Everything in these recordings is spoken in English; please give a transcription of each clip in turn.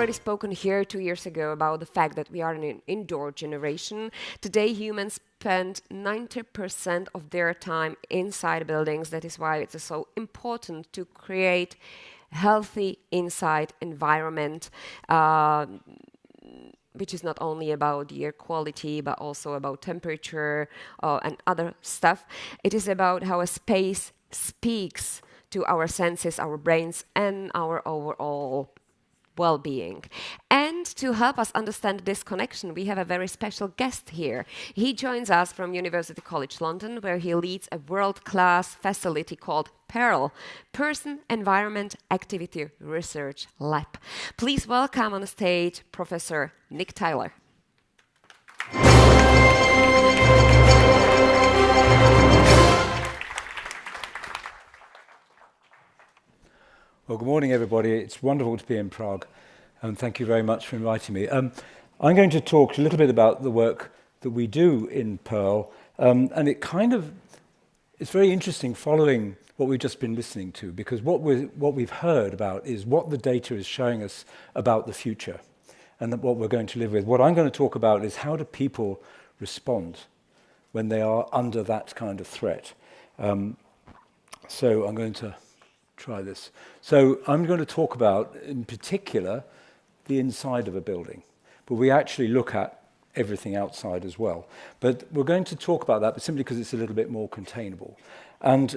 already spoken here 2 years ago about the fact that we are an indoor generation. Today, humans spend 90% of their time inside buildings. That is why it's so important to create healthy inside environment, which is not only about the air quality, but also about temperature and other stuff. It is about how a space speaks to our senses, our brains, and our overall well-being. And to help us understand this connection, we have a very special guest here. He joins us from University College London, where he leads a world-class facility called PEARL, Person Environment Activity Research Lab. Please welcome on stage Professor Nick Tyler. Well, good morning, everybody. It's wonderful to be in Prague, and thank you very much for inviting me. I'm going to talk a little bit about the work that we do in PEARL, and it's very interesting following what we've just been listening to, because what we've heard about is what the data is showing us about the future and what we're going to live with. What I'm going to talk about is how do people respond when they are under that kind of threat. So I'm going to try this. So I'm going to talk about, in particular, the inside of a building, but we actually look at everything outside as well. But we're going to talk about that simply because it's a little bit more containable. And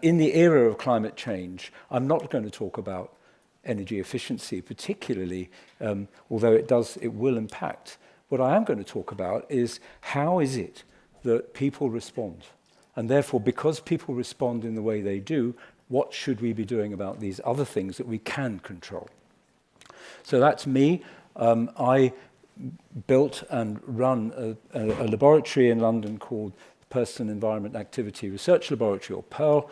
in the era of climate change, I'm not going to talk about energy efficiency particularly, although it will impact. What I am going to talk about is how is it that people respond? And therefore, because people respond in the way they do, what should we be doing about these other things that we can control? So that's me. I built and run a laboratory in London called Person Environment Activity Research Laboratory, or PEARL.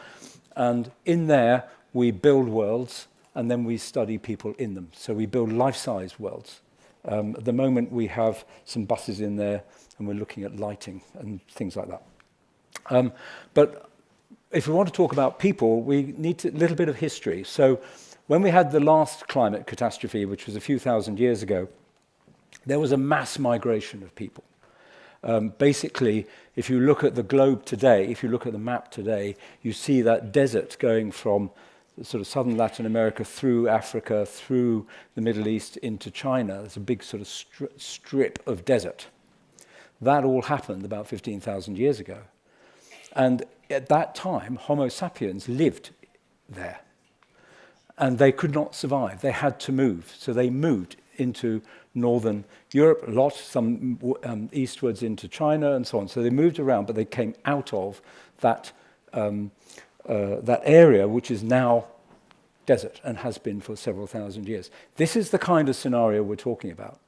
And in there, we build worlds, and then we study people in them. So we build life-size worlds. At the moment, we have some buses in there, and we're looking at lighting and things like that. But if we want to talk about people, we need a little bit of history. So when we had the last climate catastrophe, which was a few thousand years ago, there was a mass migration of people. Basically, if you look at the globe today, if you look at the map today, you see that desert going from sort of southern Latin America through Africa, through the Middle East into China. There's a big sort of strip of desert. That all happened about 15,000 years ago. And at that time, Homo sapiens lived there. And they could not survive. They had to move. So they moved into northern Europe, a lot, some eastwards into China and so on. So they moved around, but they came out of that area, which is now desert and has been for several thousand years. This is the kind of scenario we're talking about.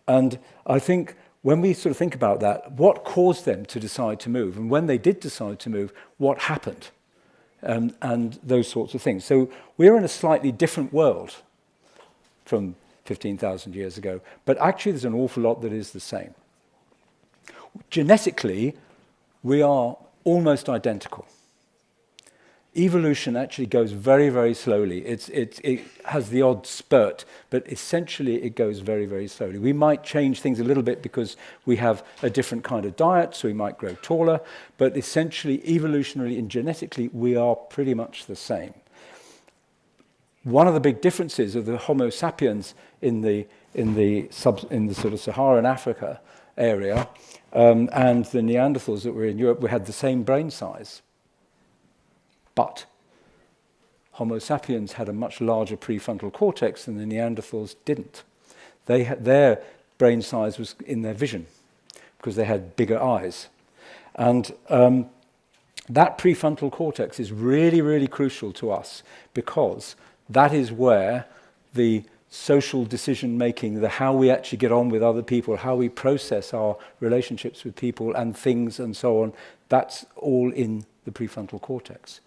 And I think when we sort of think about that, what caused them to decide to move? And when they did decide to move, what happened? And those sorts of things. So we're in a slightly different world from 15,000 years ago, but actually there's an awful lot that is the same. Genetically, we are almost identical. Evolution actually goes very, very slowly. It has the odd spurt, but essentially it goes very, very slowly. We might change things a little bit because we have a different kind of diet, so we might grow taller, but essentially, evolutionarily and genetically, we are pretty much the same. One of the big differences of the Homo sapiens in the sort of Saharan Africa area and the Neanderthals that were in Europe, we had the same brain size. But Homo sapiens had a much larger prefrontal cortex than the Neanderthals didn't. Their brain size was in their vision because they had bigger eyes. And that prefrontal cortex is really, really crucial to us because that is where the social decision-making, the how we actually get on with other people, how we process our relationships with people and things and so on, that's all in the prefrontal cortex.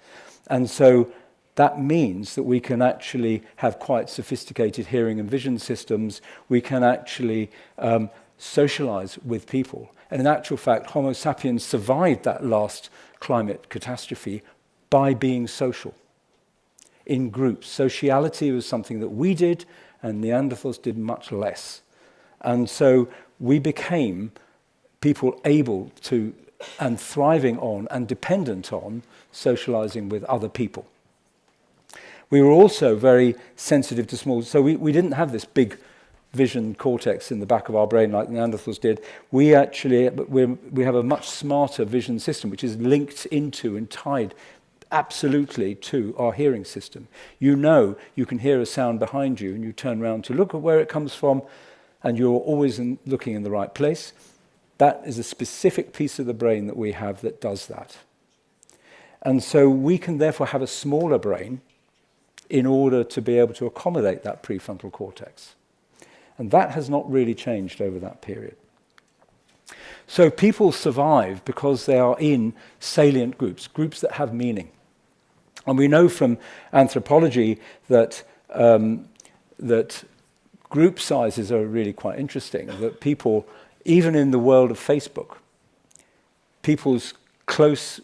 And so that means that we can actually have quite sophisticated hearing and vision systems. We can actually socialize with people. And in actual fact, Homo sapiens survived that last climate catastrophe by being social. in groups. Sociality was something that we did, and Neanderthals did much less. And so we became people able to, and thriving on, and dependent on, socializing with other people. We were also very sensitive to small, so we didn't have this big vision cortex in the back of our brain like Neanderthals did. We have a much smarter vision system, which is linked into and tied absolutely to our hearing system. You know you can hear a sound behind you, and you turn around to look at where it comes from, and you're always looking in the right place. That is a specific piece of the brain that we have that does that. And so we can therefore have a smaller brain in order to be able to accommodate that prefrontal cortex. And that has not really changed over that period. So people survive because they are in salient groups, groups that have meaning. And we know from anthropology that that group sizes are really quite interesting, that people, even in the world of Facebook, people's close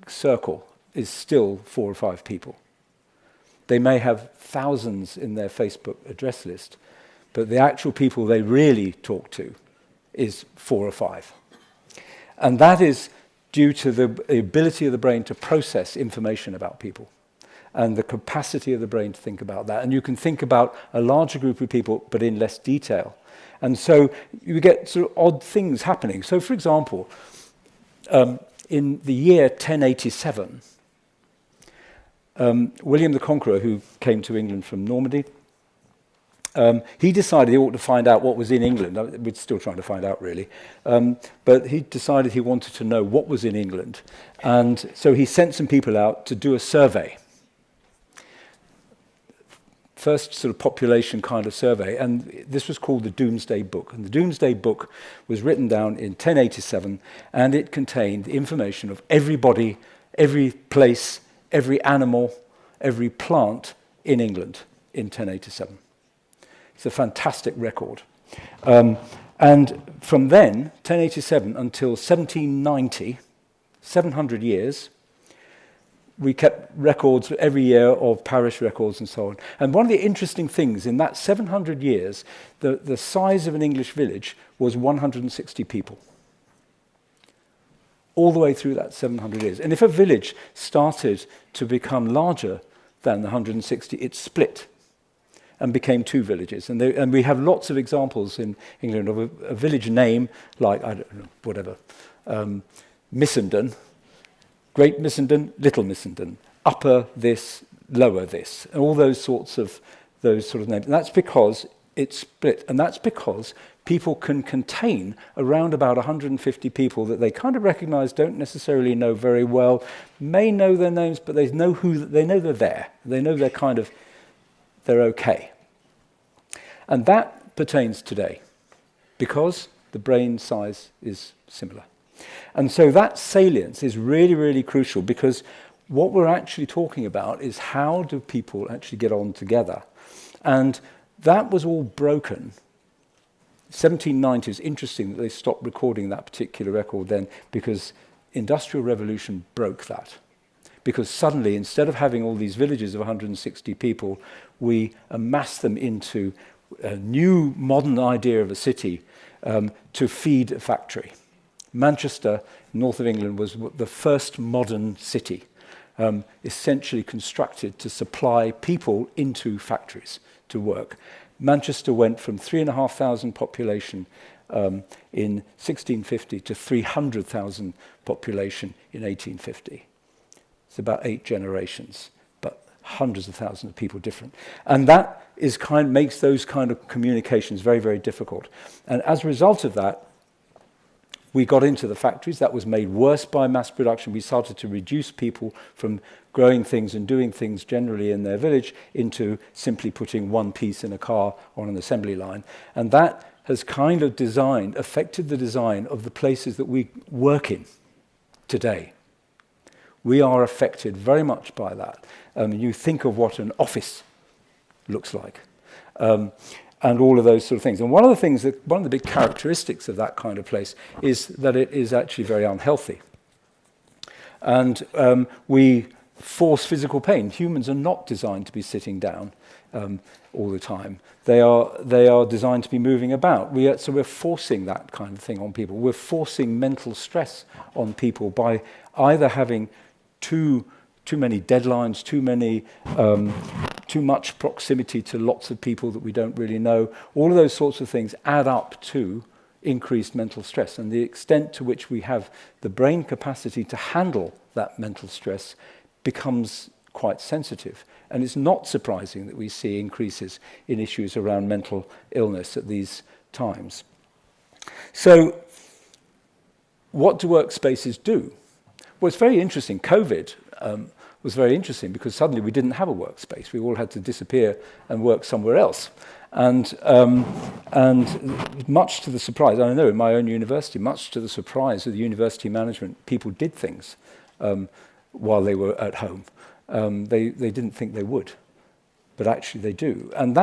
circle is still 4 or 5 people. They may have thousands in their Facebook address list, but the actual people they really talk to is 4 or 5. And that is due to the ability of the brain to process information about people and the capacity of the brain to think about that. And you can think about a larger group of people, but in less detail. And so you get sort of odd things happening. So, for example, in the year 1087, William the Conqueror, who came to England from Normandy, he decided he ought to find out what was in England. We're still trying to find out, really. But he decided he wanted to know what was in England. And so he sent some people out to do a survey. First sort of population kind of survey. And this was called the Domesday Book. And the Domesday Book was written down in 1087, and it contained information of everybody, every place, every animal, every plant in England in 1087. It's a fantastic record. And from then, 1087 until 1790, 700 years, we kept records every year of parish records and so on. And one of the interesting things, in that 700 years, the size of an English village was 160 people. All the way through that 700 years. And if a village started to become larger than the 160, it split and became 2 villages. And we have lots of examples in England of a village name like, I don't know, whatever, Missenden, Great Missenden, Little Missenden, Upper this, Lower this, and all those sorts of names. And that's because it split. And that's because people can contain around about 150 people that they kind of recognize, don't necessarily know very well, may know their names, but they know they're there. They know they're okay. And that pertains today because the brain size is similar. And so that salience is really, really crucial, because what we're actually talking about is how do people actually get on together. And that was all broken. 1790 is interesting that they stopped recording that particular record then, because Industrial Revolution broke that. Because suddenly, instead of having all these villages of 160 people, we amassed them into a new modern idea of a city to feed a factory. Manchester, north of England, was the first modern city, essentially constructed to supply people into factories to work. Manchester went from 3,500 population in 1650 to 300,000 population in 1850. It's about 8 generations, but hundreds of thousands of people different. And that makes those kind of communications very, very difficult. And as a result of that, we got into the factories. That was made worse by mass production. We started to reduce people from growing things and doing things generally in their village into simply putting one piece in a car on an assembly line. And that has kind of affected the design of the places that we work in today. We are affected very much by that. You think of what an office looks like. And all of those sort of things. And one of the big characteristics of that kind of place is that it is actually very unhealthy. And we force physical pain. Humans are not designed to be sitting down all the time. They are designed to be moving about. So we're forcing that kind of thing on people. We're forcing mental stress on people by either having too many deadlines, too much proximity to lots of people that we don't really know. All of those sorts of things add up to increased mental stress. And the extent to which we have the brain capacity to handle that mental stress becomes quite sensitive. And it's not surprising that we see increases in issues around mental illness at these times. So, what do workspaces do? Well, it's very interesting. COVID was very interesting because suddenly we didn't have a workspace. We all had to disappear and work somewhere else. And much to the surprise, I know in my own university, much to the surprise of the university management, people did things while they were at home. They didn't think they would, but actually they do. And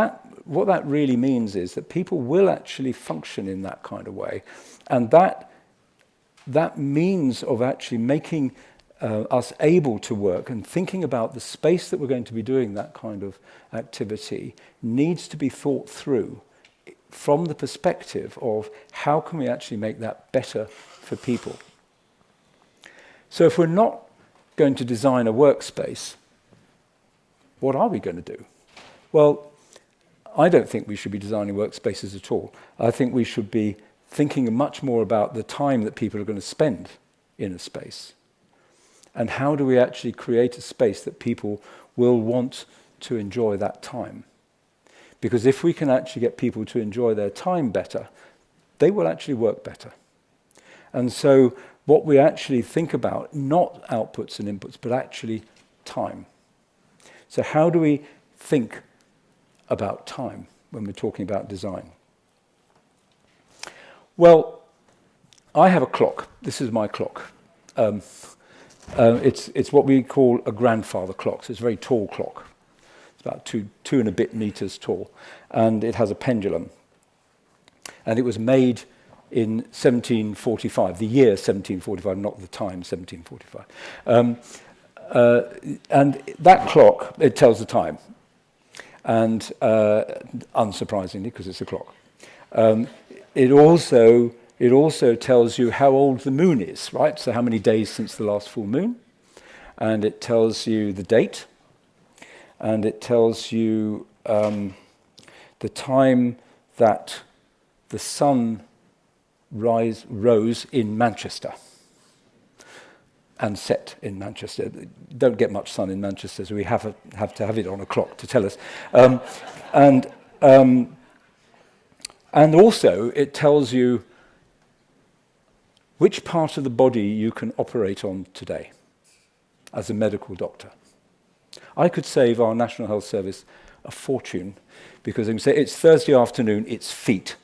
what that really means is that people will actually function in that kind of way. And that means of actually making us able to work and thinking about the space that we're going to be doing that kind of activity needs to be thought through from the perspective of how can we actually make that better for people. So if we're not going to design a workspace, what are we going to do? Well, I don't think we should be designing workspaces at all. I think we should be thinking much more about the time that people are going to spend in a space. And how do we actually create a space that people will want to enjoy that time? Because if we can actually get people to enjoy their time better, they will actually work better. And so what we actually think about, not outputs and inputs, but actually time. So how do we think about time when we're talking about design? Well, I have a clock. This is my clock. It's what we call a grandfather clock. So it's a very tall clock. It's about two and a bit meters tall. And it has a pendulum. And it was made in 1745, the year 1745, not the time 1745. And that clock, it tells the time. And unsurprisingly, because it's a clock. It also tells you how old the moon is, right? So how many days since the last full moon. And it tells you the date. And it tells you the time that the sun rose in Manchester and set in Manchester. Don't get much sun in Manchester, so we have to have it on a clock to tell us. And also it tells you which part of the body you can operate on today as a medical doctor. I could save our National Health Service a fortune because I can say it's Thursday afternoon, it's feet.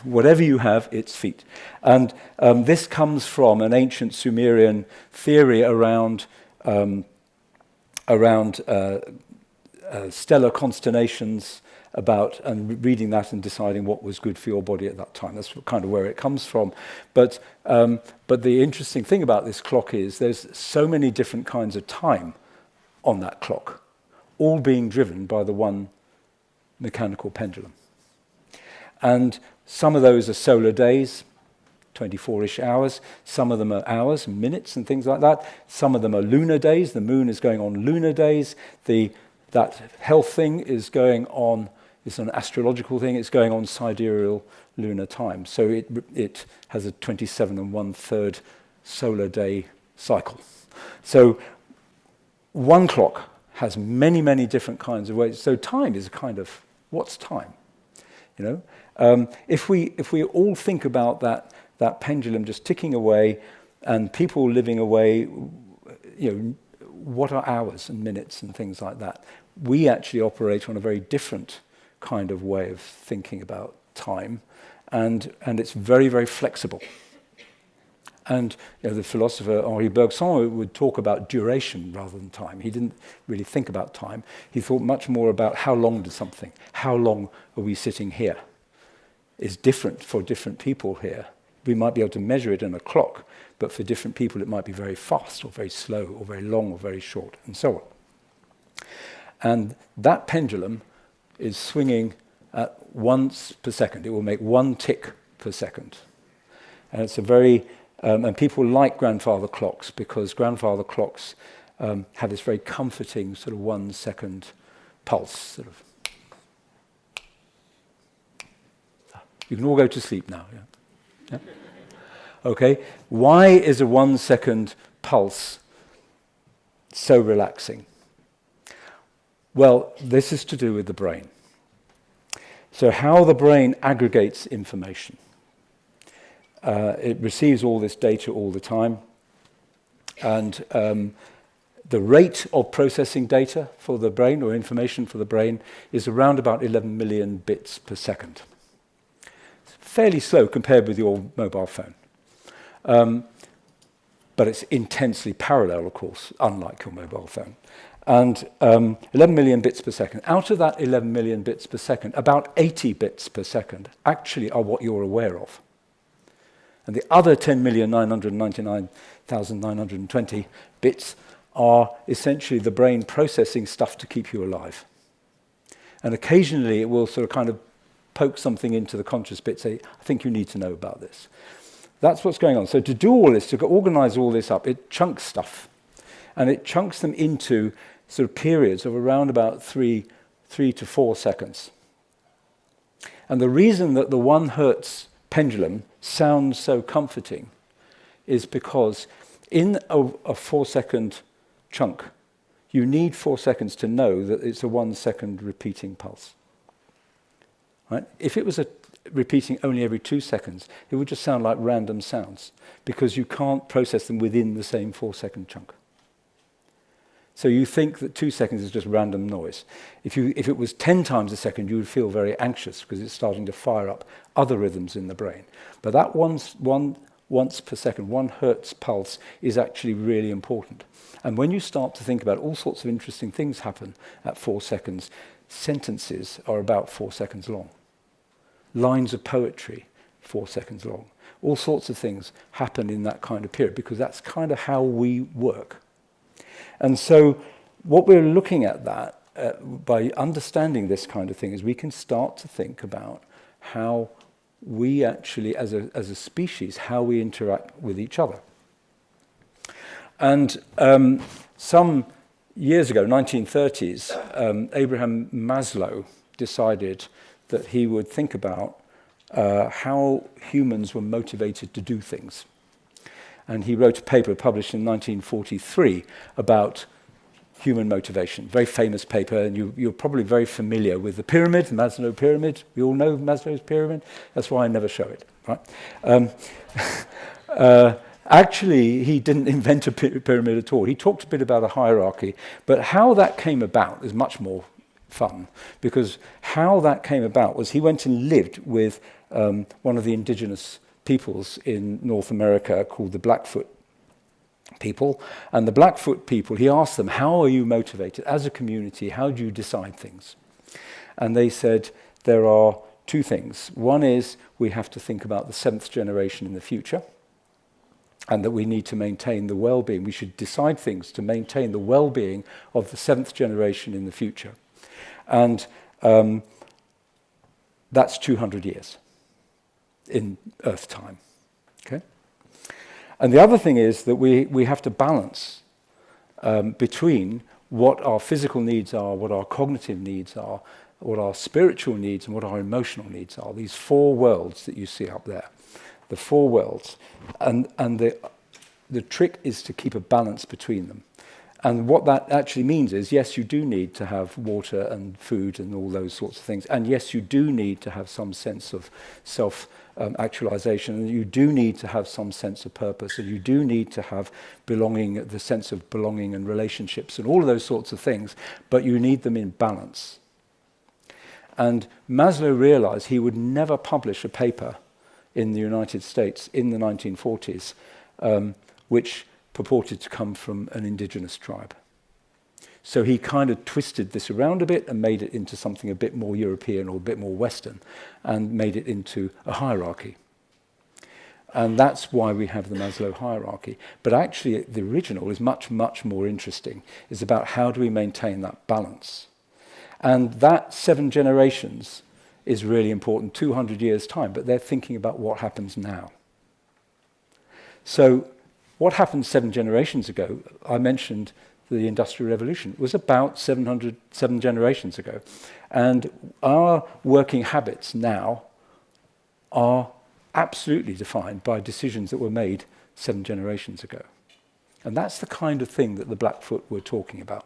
Whatever you have, it's feet. And this comes from an ancient Sumerian theory around stellar constellations and reading that and deciding what was good for your body at that time. That's kind of where it comes from. But the interesting thing about this clock is there's so many different kinds of time on that clock, all being driven by the one mechanical pendulum. And some of those are solar days, 24-ish hours. Some of them are hours and minutes and things like that. Some of them are lunar days. The moon is going on lunar days. That health thing is going on, it's an astrological thing, it's going on sidereal lunar time. So it has a 27 1/3 solar day cycle. So one clock has many, many different kinds of ways. So time is a kind of, what's time? You know? If we all think about that pendulum just ticking away and people living away, you know, what are hours and minutes and things like that? We actually operate on a very different kind of way of thinking about time, and it's very, very flexible. And you know, the philosopher Henri Bergson would talk about duration rather than time. He didn't really think about time. He thought much more about how long did something, how long are we sitting here? Is different for different people here we might be able to measure it in a clock, but for different people it might be very fast or very slow or very long or very short, and so on. And that pendulum is swinging at once per second. It will make one tick per second. And it's a very, and people like grandfather clocks because grandfather clocks have this very comforting sort of 1 second pulse. Sort of. You can all go to sleep now. Yeah? Yeah? Okay. Why is a 1 second pulse so relaxing? Well, this is to do with the brain. So how the brain aggregates information. It receives all this data all the time. And the rate of processing data for the brain, or information for the brain, is around about 11 million bits per second. It's fairly slow compared with your mobile phone. But it's intensely parallel, of course, unlike your mobile phone. And 11 million bits per second. Out of that 11 million bits per second, about 80 bits per second actually are what you're aware of. And the other 10,999,920 bits are essentially the brain processing stuff to keep you alive. And occasionally it will sort of kind of poke something into the conscious bit, say, I think you need to know about this. That's what's going on. So to do all this, to organize all this up, it chunks stuff. And it chunks them into sort of periods of around about 3 to 4 seconds. And the reason that the 1 hertz pendulum sounds so comforting is because in a 4 second chunk, you need 4 seconds to know that it's a 1 second repeating pulse. Right? If it was repeating only every 2 seconds, it would just sound like random sounds because you can't process them within the same 4 second chunk. So you think that 2 seconds is just random noise. If it was 10 times a second, you would feel very anxious because it's starting to fire up other rhythms in the brain. But that once per second, 1 hertz pulse is actually really important. And when you start to think about all sorts of interesting things happen at 4 seconds, sentences are about 4 seconds long. Lines of poetry, 4 seconds long. All sorts of things happen in that kind of period because that's kind of how we work. And so what we're looking at that, by understanding this kind of thing, is we can start to think about how we actually, as a species, how we interact with each other. And some years ago, 1930s, Abraham Maslow decided that he would think about how humans were motivated to do things. And he wrote a paper published in 1943 about human motivation. Very famous paper, and you're probably very familiar with the pyramid, the Maslow pyramid. We all know Maslow's pyramid. That's why I never show it. Right? Actually, he didn't invent a pyramid at all. He talked a bit about a hierarchy, but how that came about is much more fun, because how that came about was he went and lived with one of the indigenous peoples in North America called the Blackfoot people. And the Blackfoot people, he asked them, how are you motivated? As a community, how do you decide things? And they said, there are 2 things. One is we have to think about the 7th generation in the future, and that we need to maintain the well-being. We should decide things to maintain the well-being of the 7th generation in the future. And that's 200 years. In Earth time. Okay? And the other thing is that we have to balance between what our physical needs are, what our cognitive needs are, what our spiritual needs, and what our emotional needs are. These 4 worlds that you see up there. The 4 worlds. And the trick is to keep a balance between them. And what that actually means is, yes, you do need to have water and food and all those sorts of things. And yes, you do need to have some sense of self-actualization. And you do need to have some sense of purpose. And you do need to have belonging, the sense of belonging and relationships and all of those sorts of things. But you need them in balance. And Maslow realized he would never publish a paper in the United States in the 1940s, which purported to come from an indigenous tribe. So he kind of twisted this around a bit and made it into something a bit more European or a bit more Western, and made it into a hierarchy. And that's why we have the Maslow hierarchy. But actually, the original is much, much more interesting. It's about how do we maintain that balance. And that 7 generations is really important, 200 years' time, but they're thinking about what happens now. So what happened 7 generations ago, I mentioned the Industrial Revolution, was about 7 generations ago. And our working habits now are absolutely defined by decisions that were made 7 generations ago. And that's the kind of thing that the Blackfoot were talking about.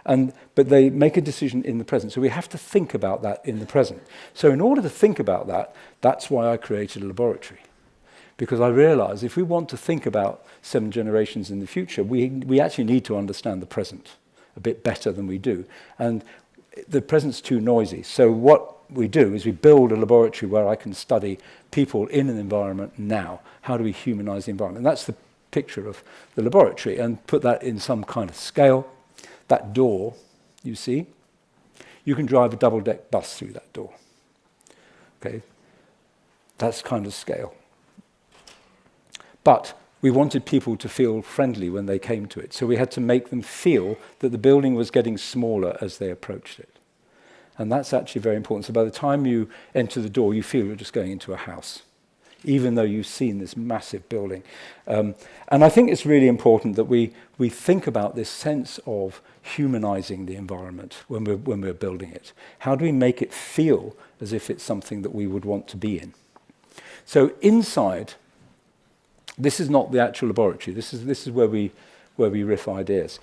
But they make a decision in the present. So we have to think about that in the present. So in order to think about that, that's why I created a laboratory. Because I realized if we want to think about 7 generations in the future, we actually need to understand the present a bit better than we do. And the present's too noisy. So what we do is we build a laboratory where I can study people in an environment now. How do we humanize the environment? And that's the picture of the laboratory, and put that in some kind of scale. That door, you see, you can drive a double-deck bus through that door. Okay, that's kind of scale. But we wanted people to feel friendly when they came to it, so we had to make them feel that the building was getting smaller as they approached it. And that's actually very important. So by the time you enter the door, you feel you're just going into a house, even though you've seen this massive building. And I think it's really important that we think about this sense of humanizing the environment when we're building it. How do we make it feel as if it's something that we would want to be in? So inside, this is not the actual laboratory. This is where we riff ideas.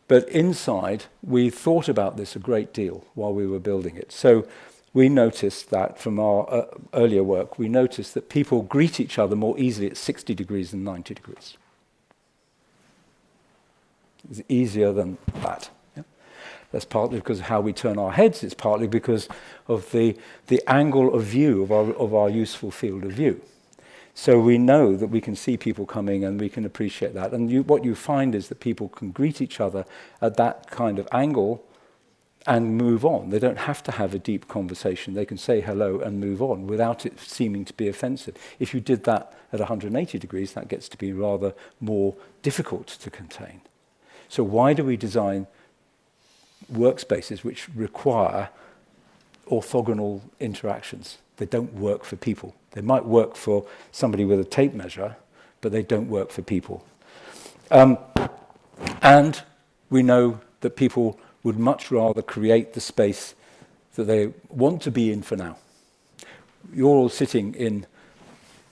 But inside, we thought about this a great deal while we were building it. So we noticed that from our earlier work, we noticed that people greet each other more easily at 60 degrees than 90 degrees. It's easier than that. Yeah? That's partly because of how we turn our heads. It's partly because of the angle of view of our useful field of view. So we know that we can see people coming and we can appreciate that. And what you find is that people can greet each other at that kind of angle and move on. They don't have to have a deep conversation. They can say hello and move on without it seeming to be offensive. If you did that at 180 degrees, that gets to be rather more difficult to contain. So why do we design workspaces which require orthogonal interactions? They don't work for people. They might work for somebody with a tape measure, but they don't work for people. And we know that people would much rather create the space that they want to be in for now. You're all sitting in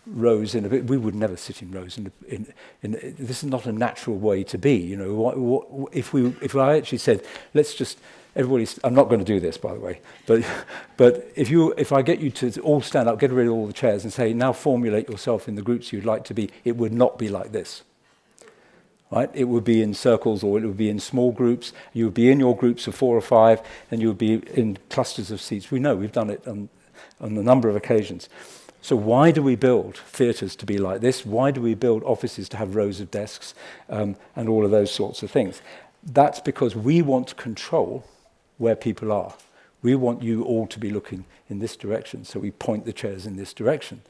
rows in a bit. We would never sit in rows. This is not a natural way to be. You know, if I actually said, let's just everybody. I'm not going to do this, by the way. But if I get you to all stand up, get rid of all the chairs, and say, now formulate yourself in the groups you'd like to be, it would not be like this. Right? It would be in circles, or it would be in small groups. You would be in your groups of 4 or 5, and you would be in clusters of seats. We know, we've done it on a number of occasions. So why do we build theatres to be like this? Why do we build offices to have rows of desks and all of those sorts of things? That's because we want to control where people are. We want you all to be looking in this direction, so we point the chairs in this direction.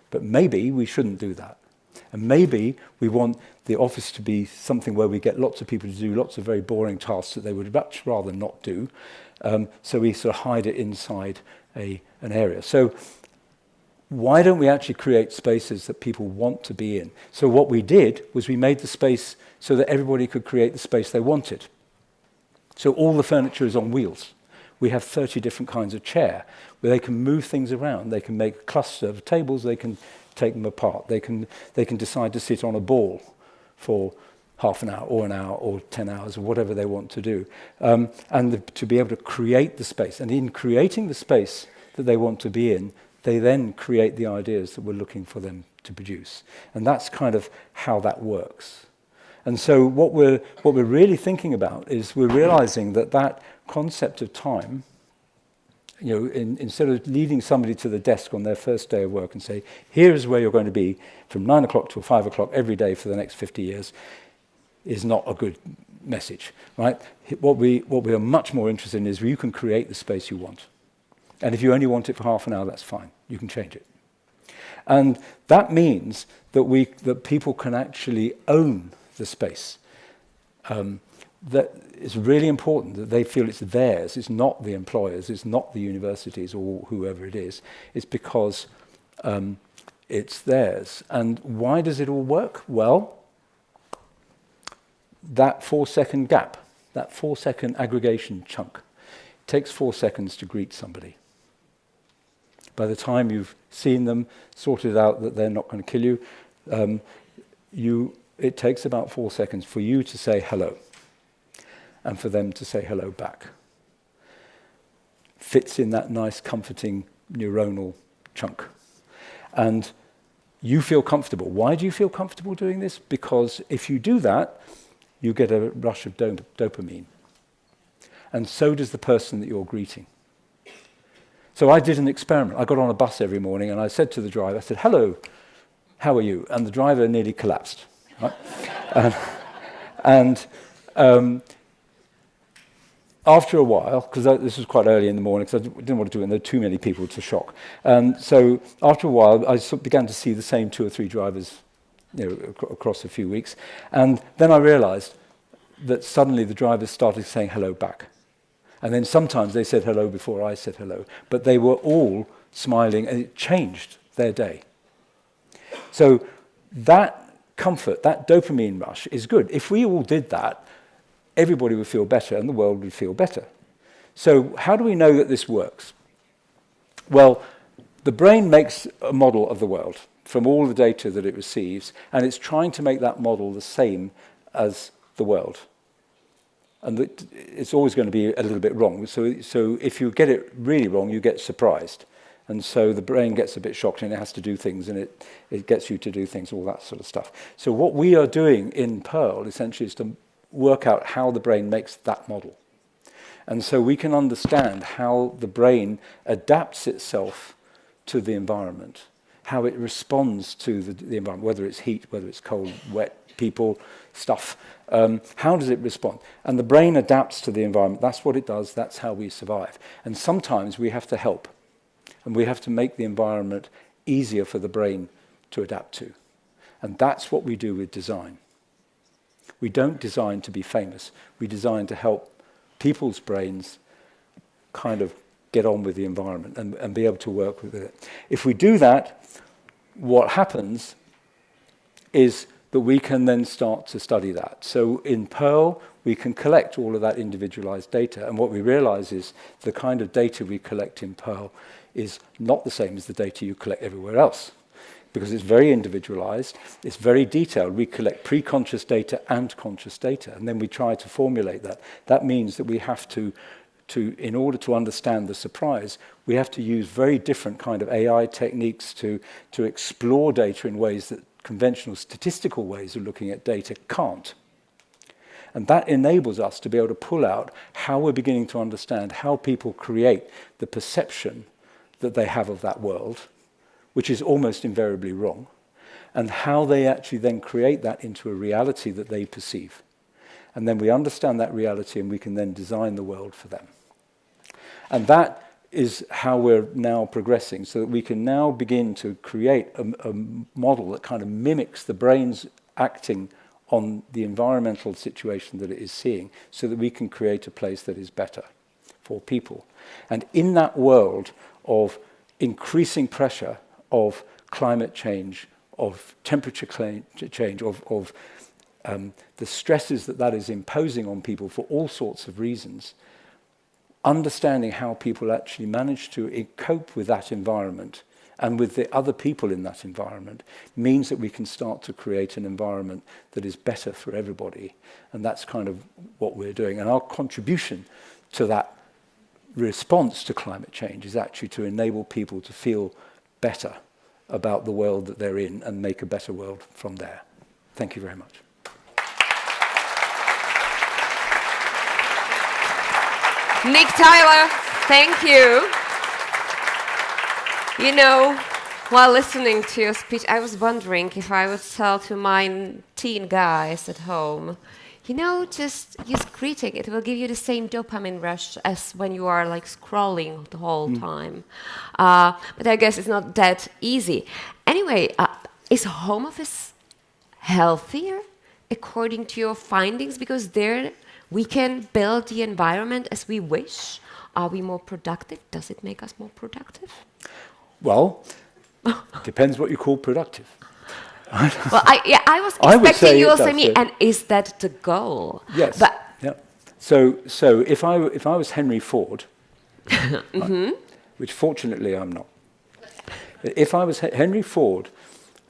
But maybe we shouldn't do that. And maybe we want the office to be something where we get lots of people to do lots of very boring tasks that they would much rather not do. So we sort of hide it inside an area. So why don't we actually create spaces that people want to be in? So what we did was we made the space so that everybody could create the space they wanted. So all the furniture is on wheels. We have 30 different kinds of chair where they can move things around. They can make a cluster of tables. They can take them apart. They can decide to sit on a ball for half an hour or 10 hours or whatever they want to do. To be able to create the space. And in creating the space that they want to be in, they then create the ideas that we're looking for them to produce. And that's kind of how that works. And so what we're really thinking about is we're realizing that concept of time, you know, instead of leading somebody to the desk on their first day of work and say, here is where you're going to be from 9 o'clock till 5 o'clock every day for the next 50 years, is not a good message, right? What we are much more interested in is you can create the space you want. And if you only want it for half an hour, that's fine. You can change it. And that means that people can actually own the space. That it's really important that they feel it's theirs. It's not the employers. It's not the universities or whoever it is. It's because it's theirs. And why does it all work? Well, that 4-second gap, that 4-second aggregation chunk, takes 4 seconds to greet somebody. By the time you've seen them, sorted out that they're not going to kill you, it takes about 4 seconds for you to say hello and for them to say hello back. Fits in that nice, comforting neuronal chunk. And you feel comfortable. Why do you feel comfortable doing this? Because if you do that, you get a rush of dopamine. And so does the person that you're greeting. So I did an experiment. I got on a bus every morning and I said to the driver, I said, hello, how are you? And the driver nearly collapsed. Right? After a while, because this was quite early in the morning, because I didn't want to do it, and there were too many people to shock. So after a while, I began to see the same 2 or 3 drivers across a few weeks. And then I realized that suddenly the drivers started saying hello back. And then sometimes they said hello before I said hello. But they were all smiling, and it changed their day. So that comfort, that dopamine rush is good. If we all did that, everybody would feel better and the world would feel better. So how do we know that this works? Well, the brain makes a model of the world from all the data that it receives, and it's trying to make that model the same as the world. And it's always going to be a little bit wrong. So if you get it really wrong, you get surprised. And so the brain gets a bit shocked and it has to do things, and it gets you to do things, all that sort of stuff. So what we are doing in Pearl essentially is to work out how the brain makes that model. And so we can understand how the brain adapts itself to the environment, how it responds to the environment, whether it's heat, whether it's cold, wet, people, stuff. How does it respond? And the brain adapts to the environment. That's what it does. That's how we survive. And sometimes we have to help. And we have to make the environment easier for the brain to adapt to. And that's what we do with design. We don't design to be famous. We design to help people's brains kind of get on with the environment and be able to work with it. If we do that, what happens is that we can then start to study that. So in Pearl, we can collect all of that individualized data. And what we realize is the kind of data we collect in Pearl is not the same as the data you collect everywhere else, because it's very individualized, it's very detailed. We collect pre-conscious data and conscious data, and then we try to formulate that. That means that we have to in order to understand the surprise, we have to use very different kind of AI techniques to explore data in ways that conventional statistical ways of looking at data can't. And that enables us to be able to pull out how we're beginning to understand how people create the perception that they have of that world, which is almost invariably wrong, and how they actually then create that into a reality that they perceive. And then we understand that reality and we can then design the world for them. And that is how we're now progressing, so that we can now begin to create a model that kind of mimics the brain's acting on the environmental situation that it is seeing, so that we can create a place that is better for people. And in that world of increasing pressure, of climate change, of temperature change, of the stresses that is imposing on people for all sorts of reasons, understanding how people actually manage to cope with that environment and with the other people in that environment means that we can start to create an environment that is better for everybody. And that's kind of what we're doing. And our contribution to that response to climate change is actually to enable people to feel better about the world that they're in and make a better world from there. Thank you very much. Nick Tyler, thank you. You know, while listening to your speech, I was wondering if I would tell to my teen guys at home, Just use greeting. It will give you the same dopamine rush as when you are like scrolling the whole time. But I guess it's not that easy. Anyway, is home office healthier according to your findings? Because there we can build the environment as we wish. Are we more productive? Does it make us more productive? Well, depends what you call productive. Well, I was expecting you will say me, and is that the goal? Yes. But So if I was Henry Ford, which fortunately I'm not, if I was Henry Ford,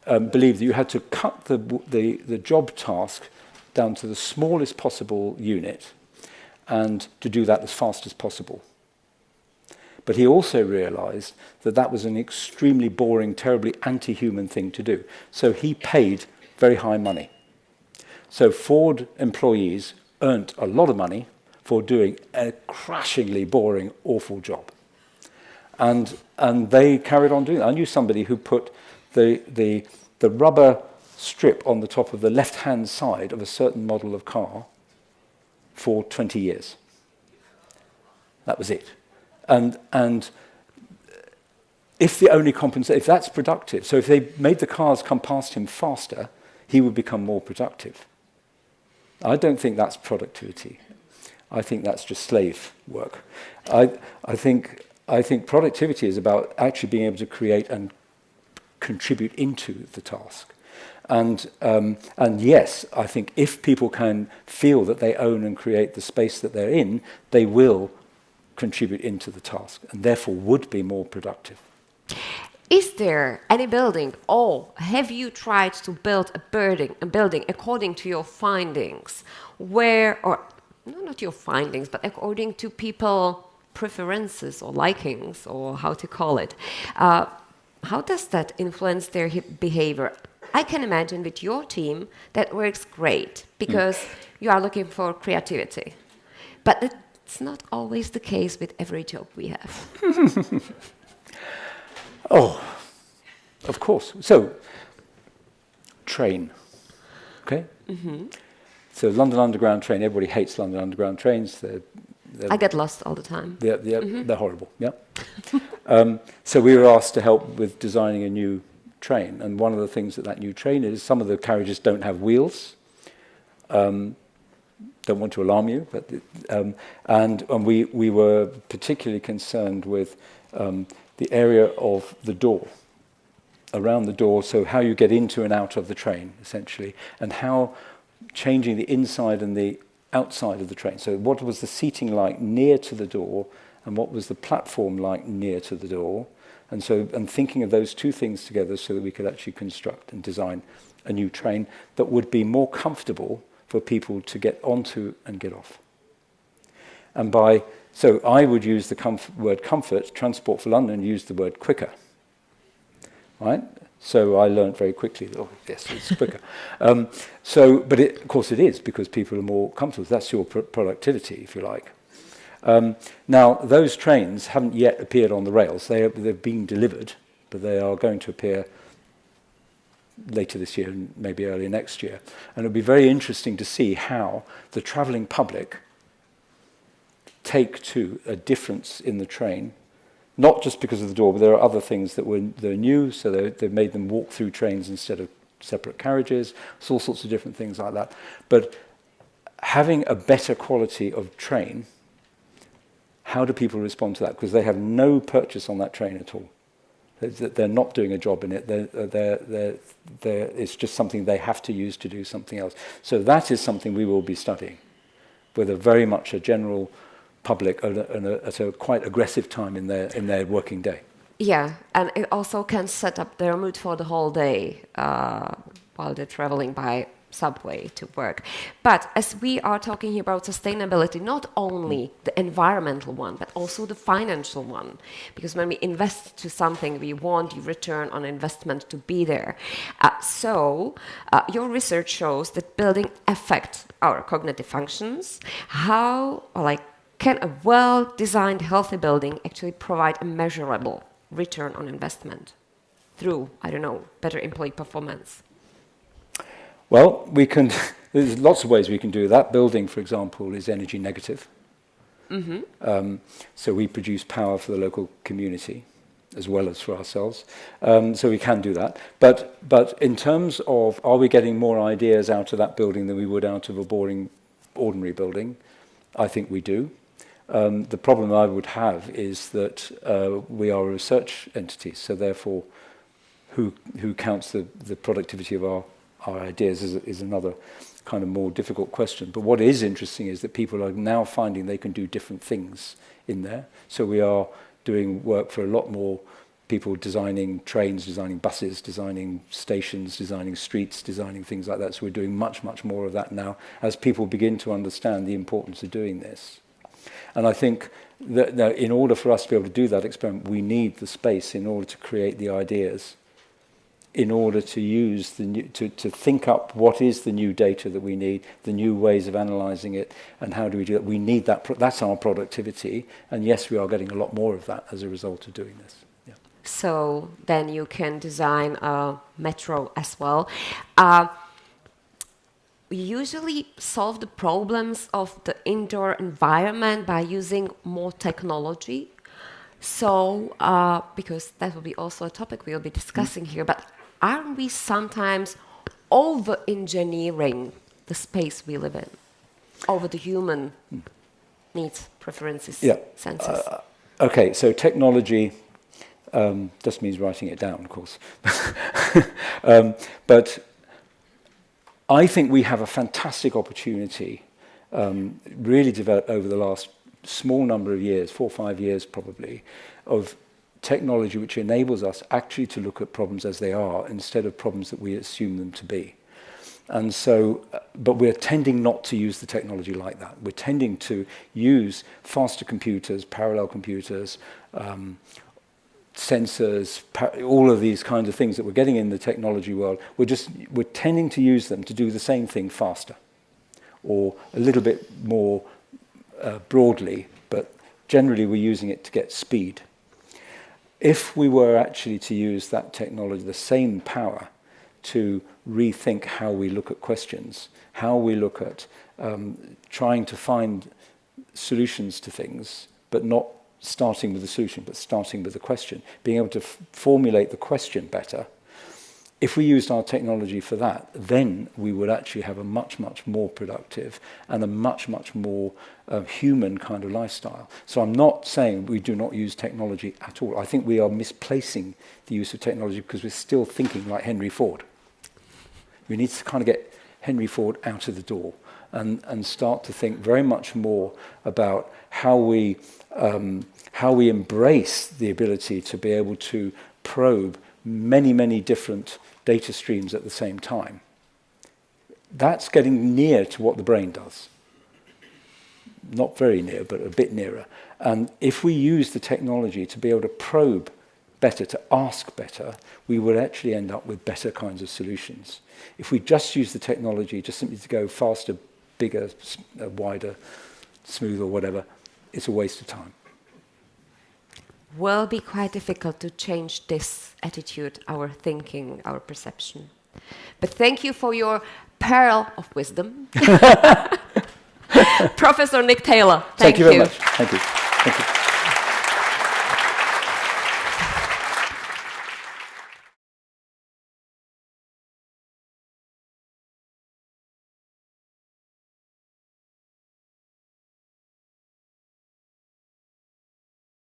believed that you had to cut the job task down to the smallest possible unit, and to do that as fast as possible. But he also realized that that was an extremely boring, terribly anti-human thing to do. So he paid very high money. So Ford employees earned a lot of money for doing a crashingly boring, awful job. And they carried on doing that. I knew somebody who put the rubber strip on the top of the left-hand side of a certain model of car for 20 years. That was it. And if that's productive, so if they made the cars come past him faster, he would become more productive. I don't think that's productivity. I think that's just slave work. I think productivity is about actually being able to create and contribute into the task. And yes, I think if people can feel that they own and create the space that they're in, they will contribute into the task and therefore would be more productive. Is there any building, or have you tried to build a building according to your findings, not your findings, but according to people preferences or likings, or how to call it? How does that influence their behavior? I can imagine with your team that works great because you are looking for creativity. But it's not always the case with every job we have. Oh, of course. So, train, okay? So London Underground train, everybody hates London Underground trains. I get lost all the time. They're horrible, yeah. So we were asked to help with designing a new train, and one of the things that new train is, some of the carriages don't have wheels. Don't want to alarm you, but and we were particularly concerned with the area of the door, around the door, so how you get into and out of the train, essentially, and how changing the inside and the outside of the train. So what was the seating like near to the door, and what was the platform like near to the door, and thinking of those two things together so that we could actually construct and design a new train that would be more comfortable for people to get onto and get off. And so I would use the word comfort, Transport for London used the word quicker, right? So I learned very quickly that, yes, it's quicker. But of course it is, because people are more comfortable. That's your productivity, if you like. Now, those trains haven't yet appeared on the rails. They've been delivered, but they are going to appear later this year and maybe early next year. And it'll be very interesting to see how the travelling public take to a difference in the train, not just because of the door, but there are other things they're new, so they've made them walk through trains instead of separate carriages, so all sorts of different things like that. But having a better quality of train, how do people respond to that? Because they have no purchase on that train at all. They're not doing a job in it. It's just something they have to use to do something else. So that is something we will be studying with very much a general public at a quite aggressive time in their working day. Yeah, and it also can set up their mood for the whole day while they're traveling by subway to work. But as we are talking here about sustainability, not only the environmental one, but also the financial one, because when we invest to something, we want the return on investment to be there. So your research shows that building affects our cognitive functions. Can a well-designed, healthy building actually provide a measurable return on investment through, better employee performance? Well, we can. There's lots of ways we can do that. Building, for example, is energy negative. So we produce power for the local community as well as for ourselves. So we can do that. But in terms of, are we getting more ideas out of that building than we would out of a boring, ordinary building? I think we do. The problem I would have is that we are a research entity, so therefore who counts the productivity of our ideas is another kind of more difficult question. But what is interesting is that people are now finding they can do different things in there. So we are doing work for a lot more people designing trains, designing buses, designing stations, designing streets, designing things like that. So we're doing much, much more of that now as people begin to understand the importance of doing this. And I think that in order for us to be able to do that experiment, we need the space in order to create the ideas, in order to use the new, to think up what is the new data that we need, the new ways of analysing it, and how do we do that. We need that. That's our productivity, and yes, we are getting a lot more of that as a result of doing this. Yeah. So then you can design a metro as well. We usually solve the problems of the indoor environment by using more technology. So, because that will be also a topic we'll be discussing here, but aren't we sometimes over-engineering the space we live in, over the human needs, preferences, senses? Okay, so technology just means writing it down, of course. But I think we have a fantastic opportunity, really developed over the last small number of years, 4 or 5 years probably, of technology which enables us actually to look at problems as they are instead of problems that we assume them to be. And so, but we're tending not to use the technology like that. We're tending to use faster computers, parallel computers, sensors, all of these kinds of things that we're getting in the technology world. We're tending to use them to do the same thing faster, or a little bit more broadly, but generally we're using it to get speed. If we were actually to use that technology, the same power, to rethink how we look at questions, how we look at trying to find solutions to things, but not starting with the solution, but starting with the question, being able to formulate the question better. If we used our technology for that, then we would actually have a much, much more productive and a much, much more human kind of lifestyle. So I'm not saying we do not use technology at all. I think we are misplacing the use of technology because we're still thinking like Henry Ford. We need to kind of get Henry Ford out of the door and start to think very much more about how we embrace the ability to be able to probe many, many different data streams at the same time. That's getting near to what the brain does. Not very near, but a bit nearer. And if we use the technology to be able to probe better, to ask better, we would actually end up with better kinds of solutions. If we just use the technology just simply to go faster, bigger, wider, smoother, whatever, it's a waste of time. Will be quite difficult to change this attitude, our thinking, our perception. But thank you for your pearl of wisdom. Professor Nick Taylor, thank you. Thank you very much. Thank you. Thank you.